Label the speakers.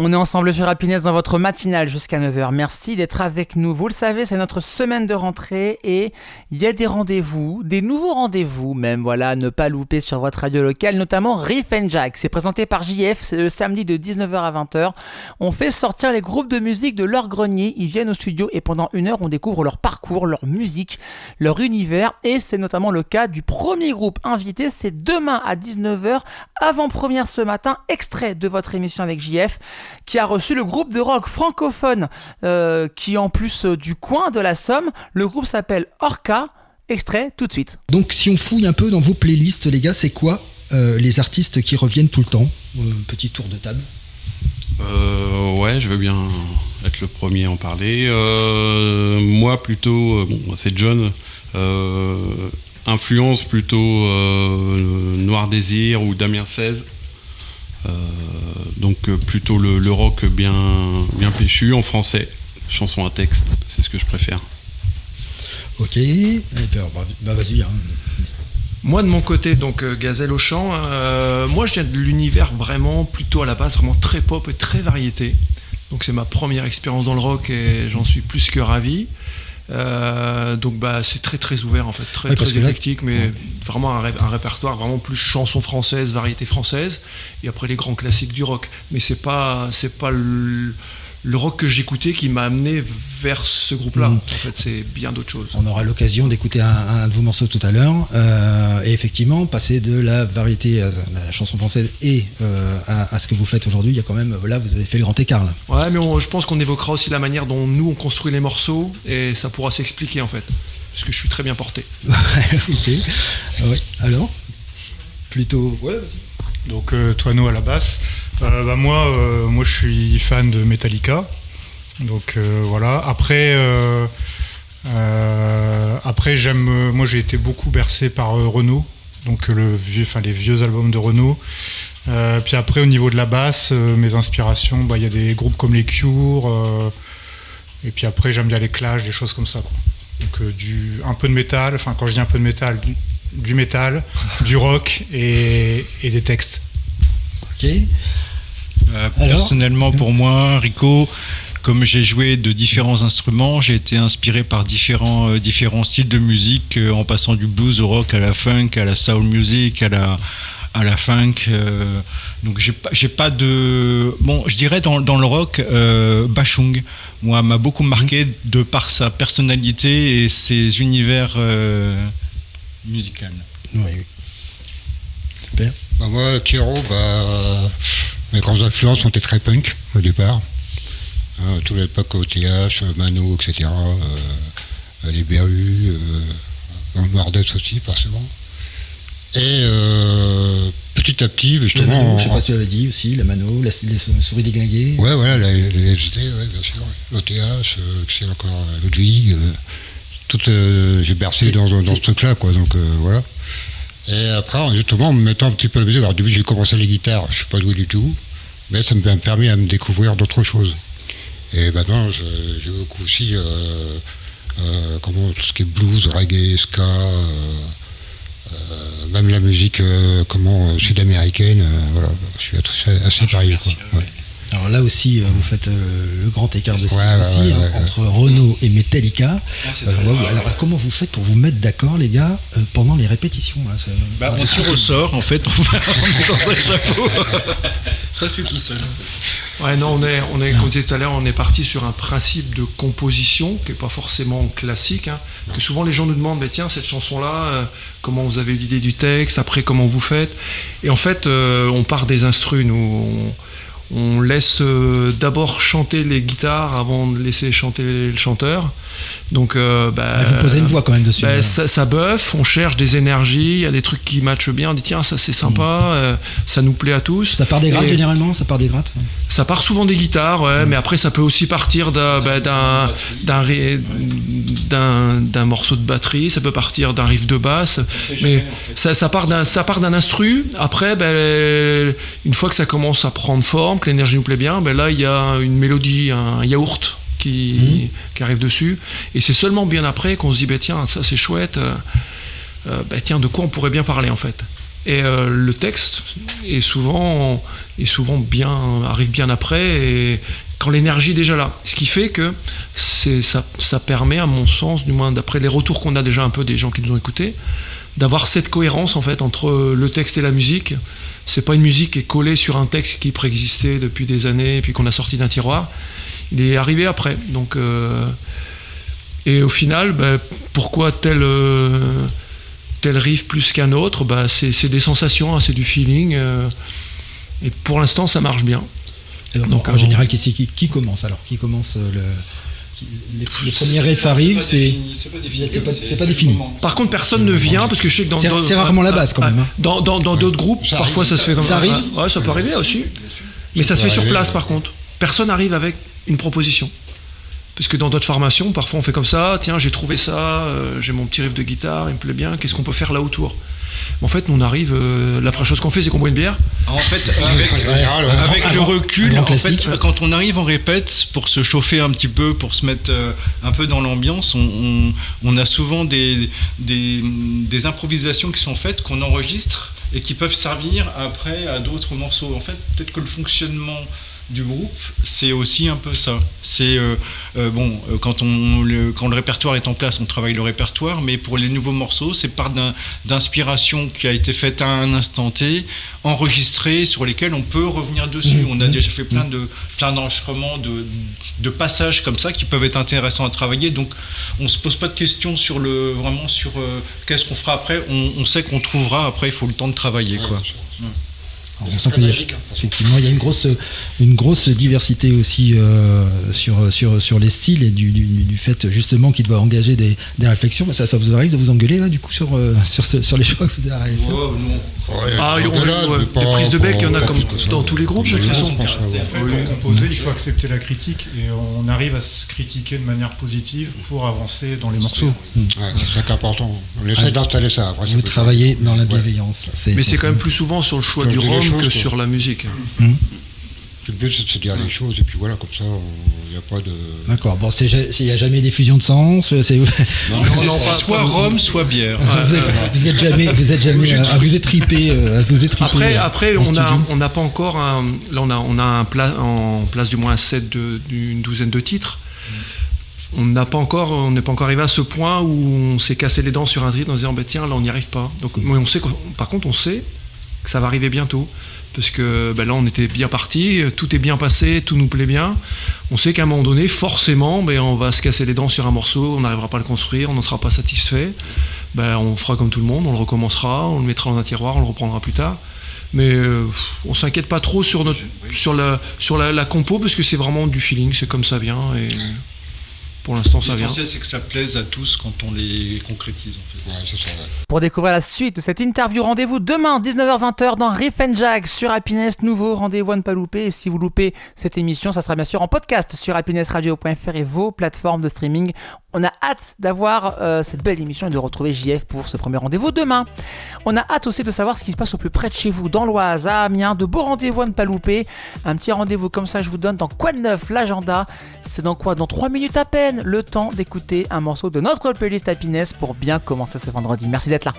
Speaker 1: On est ensemble sur Happiness dans votre matinale jusqu'à 9h. Merci d'être avec nous. Vous le savez, c'est notre semaine de rentrée et il y a des rendez-vous, des nouveaux rendez-vous même, voilà, à ne pas louper sur votre radio locale, notamment Riff and Jack. C'est présenté par JF, c'est le samedi de 19h à 20h. On fait sortir les groupes de musique de leur grenier. Ils viennent au studio et pendant 1 heure, on découvre leur parcours, leur musique, leur univers. Et c'est notamment le cas du premier groupe invité. C'est demain à 19h, avant-première ce matin, extrait de votre émission avec JF, qui a reçu le groupe de rock francophone qui en plus du coin de la Somme. Le groupe s'appelle Orca. Extrait tout de suite.
Speaker 2: Donc si on fouille un peu dans vos playlists, les gars, c'est quoi les artistes qui reviennent tout le temps? Petit tour de table.
Speaker 3: Ouais, je veux bien être le premier à en parler. Moi plutôt, c'est John. Influence plutôt Noir Désir ou Damien 16. Donc plutôt le rock bien péchu en français, chanson à texte, c'est ce que je préfère.
Speaker 2: Ok, vas-y.
Speaker 4: Moi de mon côté, donc Gazelle au chant, moi je viens de l'univers vraiment plutôt à la base, vraiment très pop et très variété. Donc c'est ma première expérience dans le rock et j'en suis plus que ravi. Donc c'est très très ouvert en fait, très éclectique, mais vraiment un répertoire vraiment plus chansons françaises, variété française, et après les grands classiques du rock. Mais c'est pas le rock que j'écoutais qui m'a amené vers ce groupe-là. En fait, c'est bien d'autres choses.
Speaker 2: On aura l'occasion d'écouter un de vos morceaux tout à l'heure, et effectivement, passer de la variété à la chanson française et à ce que vous faites aujourd'hui, il y a quand même, là, vous avez fait le grand écart. Là.
Speaker 4: Ouais, mais je pense qu'on évoquera aussi la manière dont nous, on construit les morceaux, et ça pourra s'expliquer, en fait, parce que je suis très bien porté.
Speaker 2: Ok. Ouais. Alors plutôt... Ouais, vas-y.
Speaker 5: Donc, Toano à la basse. Moi, je suis fan de Metallica. Donc voilà. Après, moi j'ai été beaucoup bercé par Renaud, donc les vieux albums de Renaud. Puis après, au niveau de la basse, mes inspirations, il y a des groupes comme les Cure. Et puis après, j'aime bien les Clash, des choses comme ça, quoi. Donc un peu de métal. Enfin, quand je dis un peu de métal, du métal, du rock et des textes.
Speaker 2: Ok.
Speaker 6: Personnellement, pour moi, Rico, comme j'ai joué de différents instruments, j'ai été inspiré par différents styles de musique, en passant du blues au rock, à la funk, à la soul music, à la funk. Donc j'ai pas de... Bon, je dirais dans le rock, Bashung, moi, m'a beaucoup marqué de par sa personnalité et ses univers musicaux.
Speaker 2: Oui. Super.
Speaker 7: Moi, Kiro, mes grandes influences ont été très punk au départ. Toute l'époque OTH, Mano, etc. Les BAU, Noirdettes aussi, forcément. Et petit à petit, justement.
Speaker 2: La Mano, je ne sais pas si tu l'avais dit aussi, la Mano, les souris déglinguées.
Speaker 7: Ouais, voilà, les LSD, ouais, bien sûr. OTH, c'est encore Ludwig. J'ai bercé dans ce truc-là, quoi. Donc voilà. Et après, justement, en me mettant un petit peu la musique, alors au début j'ai commencé les guitares, je ne suis pas doué du tout, mais ça m'a permis à me découvrir d'autres choses. Et maintenant, j'ai beaucoup aussi tout ce qui est blues, reggae, ska, même la musique sud-américaine, voilà, je suis assez varié. Ouais.
Speaker 2: Alors là aussi, vous faites le grand écart de style aussi entre Renaud et Metallica. Alors comment vous faites pour vous mettre d'accord, les gars, pendant les répétitions là,
Speaker 6: on tire au sort, en fait, on met dans un chapeau. Ça se fait tout seul.
Speaker 4: Ouais, non, on est, comme je disais tout à l'heure, on est parti sur un principe de composition qui n'est pas forcément classique, que souvent les gens nous demandent, tiens, cette chanson-là, comment vous avez eu l'idée du texte, après comment vous faites. Et en fait, on part des instrus, nous, on laisse d'abord chanter les guitares avant de laisser chanter le chanteur. Donc,
Speaker 2: vous posez une voix quand même dessus.
Speaker 4: Ça buffe, on cherche des énergies, il y a des trucs qui matchent bien, on dit tiens, ça c'est sympa, ça nous plaît à tous.
Speaker 2: Ça part des grattes généralement, ça part des grattes.
Speaker 4: Ça part souvent des guitares, mais après ça peut aussi partir d'un morceau de batterie, ça peut partir d'un riff de basse, mais ça part d'un instru. Après, une fois que ça commence à prendre forme, que l'énergie nous plaît bien, là il y a une mélodie, un yaourt qui arrive dessus, et c'est seulement bien après qu'on se dit tiens, ça c'est chouette, tiens, de quoi on pourrait bien parler en fait. Et le texte est souvent arrive bien après, et quand l'énergie est déjà là. Ce qui fait que ça permet, à mon sens, du moins d'après les retours qu'on a déjà un peu des gens qui nous ont écoutés, d'avoir cette cohérence en fait entre le texte et la musique. C'est pas une musique qui est collée sur un texte qui préexistait depuis des années et puis qu'on a sorti d'un tiroir. Il est arrivé après. Donc, et au final, pourquoi tel riff plus qu'un autre, c'est des sensations, hein, c'est du feeling. Et pour l'instant, ça marche bien.
Speaker 2: Donc en général, qui commence alors? Qui commence les premiers riffs arrivent, c'est pas défini.
Speaker 4: Par contre, personne ne vient, parce que je sais que
Speaker 2: c'est rarement la base quand même. Hein.
Speaker 4: Dans d'autres groupes, parfois ça se fait comme ça.
Speaker 2: Ça arrive.
Speaker 4: Ouais, ça peut arriver aussi. Mais ça se fait sur place par contre. Personne n'arrive avec une proposition. Parce que dans d'autres formations, parfois on fait comme ça, tiens, j'ai trouvé ça, j'ai mon petit riff de guitare, il me plaît bien, qu'est-ce qu'on peut faire là autour? En fait, nous on arrive, la première chose qu'on fait, c'est qu'on boit une bière.
Speaker 6: En fait, avec le recul, en fait, quand on arrive en répète, pour se chauffer un petit peu, pour se mettre un peu dans l'ambiance, on a souvent des improvisations qui sont faites, qu'on enregistre et qui peuvent servir après à d'autres morceaux. En fait, peut-être que le fonctionnement du groupe, c'est aussi un peu ça. C'est quand le répertoire est en place, on travaille le répertoire, mais pour les nouveaux morceaux, c'est part d'inspiration qui a été faite à un instant T, enregistrée, sur lesquels on peut revenir dessus. On a déjà fait plein d'enregistrements, de passages comme ça qui peuvent être intéressants à travailler. Donc, on se pose pas de questions sur qu'est-ce qu'on fera après. On sait qu'on trouvera après. Il faut le temps de travailler, quoi.
Speaker 2: Alors, on sent qu'effectivement, il y a une grosse diversité aussi sur les styles et du fait justement qu'il doit engager des réflexions. Ça vous arrive de vous engueuler là du coup sur les choix que vous avez fait?
Speaker 4: Des prises de bec, il y en a comme dans tous les groupes de toute façon.
Speaker 5: Pour composer, il faut accepter la critique et on arrive à se critiquer de manière positive pour avancer dans les morceaux.
Speaker 7: C'est ça important. On essaie d'installer ça. Après,
Speaker 2: vous travaillez dans la bienveillance.
Speaker 4: Mais c'est quand même plus souvent sur le choix du rhum que sur la musique.
Speaker 7: Le but, c'est de se dire les choses, et puis voilà, comme ça, il n'y a pas de...
Speaker 2: D'accord, bon, il n'y a jamais d'effusion de sang, c'est
Speaker 6: soit rhum, soit bière.
Speaker 2: Vous êtes jamais à vous étriper.
Speaker 4: Après, on n'a pas encore là, on a en place du moins un set d'une douzaine de titres. On n'est pas encore arrivé à ce point où on s'est cassé les dents sur un titre en disant tiens, là on n'y arrive pas. Donc, par contre, on sait que ça va arriver bientôt. Parce que là, on était bien parti, tout est bien passé, tout nous plaît bien. On sait qu'à un moment donné, forcément, on va se casser les dents sur un morceau, on n'arrivera pas à le construire, on n'en sera pas satisfait. On fera comme tout le monde, on le recommencera, on le mettra dans un tiroir, on le reprendra plus tard. Mais on s'inquiète pas trop sur la compo, parce que c'est vraiment du feeling, c'est comme ça vient. Et pour l'instant, ça vient.
Speaker 6: L'essentiel, c'est que ça plaise à tous quand on les concrétise. En fait.
Speaker 7: Ouais, c'est ça, ouais.
Speaker 1: Pour découvrir la suite de cette interview, rendez-vous demain 19h-20h dans Riff & Jack sur Happiness. Nouveau rendez-vous à ne pas louper. Et si vous loupez cette émission, ça sera bien sûr en podcast sur happinessradio.fr et vos plateformes de streaming. On a hâte d'avoir cette belle émission et de retrouver JF pour ce premier rendez-vous demain. On a hâte aussi de savoir ce qui se passe au plus près de chez vous, dans l'Oise, à Amiens. De beaux rendez-vous à ne pas louper. Un petit rendez-vous comme ça, je vous donne dans Quoi de neuf, l'agenda. C'est dans 3 minutes à peine. Le temps d'écouter un morceau de notre playlist Happiness pour bien commencer ce vendredi. Merci d'être là.